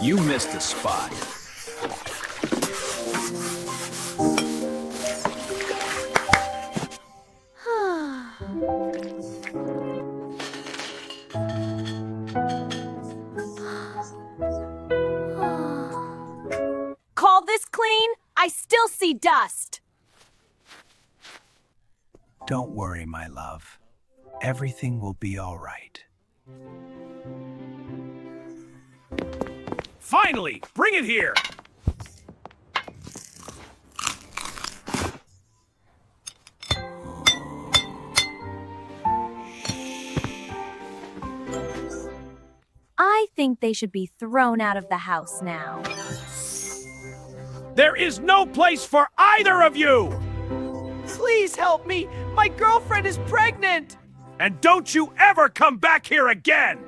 You missed a spot. Call this clean? I still see dust. Don't worry, my love. Everything will be all right. Finally! Bring it here! I think they should be thrown out of the house now. There is no place for either of you! Please help me! My girlfriend is pregnant! And don't you ever come back here again!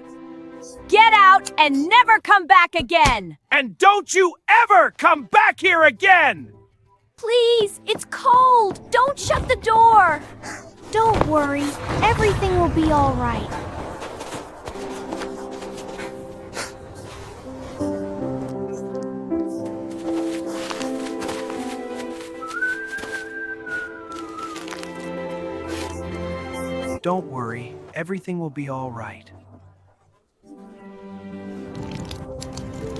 Get out and never come back again! And don't you ever come back here again! Please, it's cold! Don't shut the door! Don't worry, everything will be all right. Don't worry, everything will be all right.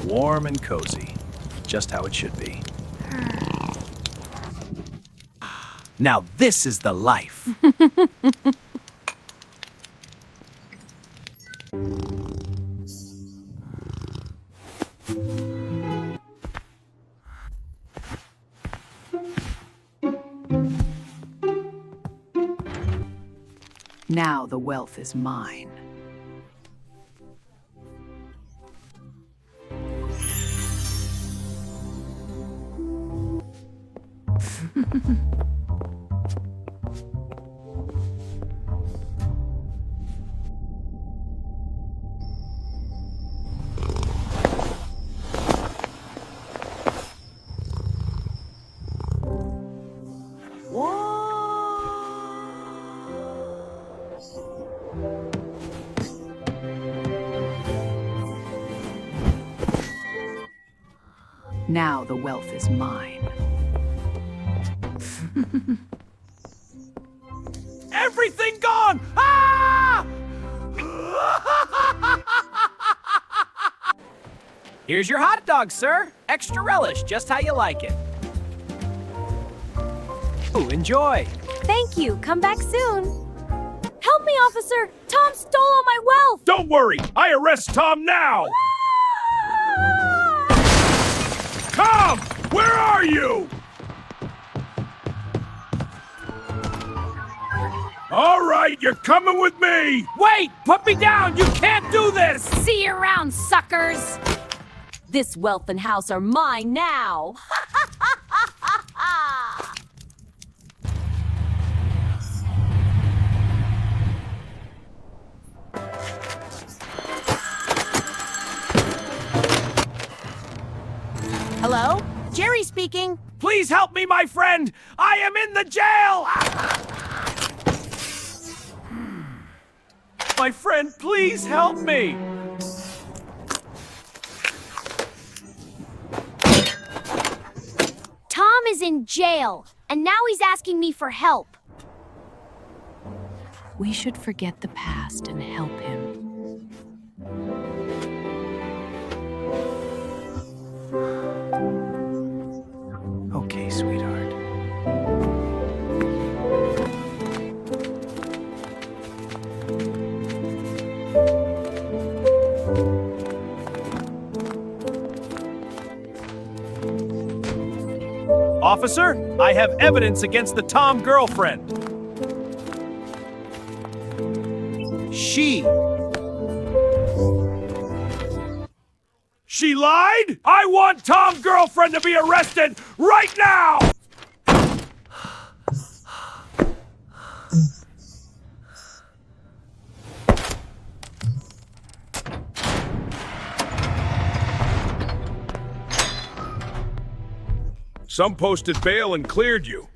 Warm and cozy, just how it should be. Now this is the life. Now the wealth is mine. Now the wealth is mine. Everything gone! Ah! Here's your hot dog, sir. Extra relish, just how you like it. Ooh, enjoy. Thank you, come back soon. Help me, officer! Tom stole all my wealth! Don't worry, I arrest Tom now! Tom! Where are you? All right, you're coming with me! Wait! Put me down! You can't do this! See you around, suckers! This wealth and house are mine now! Hello? Jerry speaking. Please help me, my friend! I am in the jail! My friend, please help me! Tom is in jail, and now he's asking me for help. We should forget the past and help him. Okay, sweetheart. Officer, I have evidence against the Tom girlfriend. She lied? I want Tom girlfriend to be arrested right now! Some posted bail and cleared you.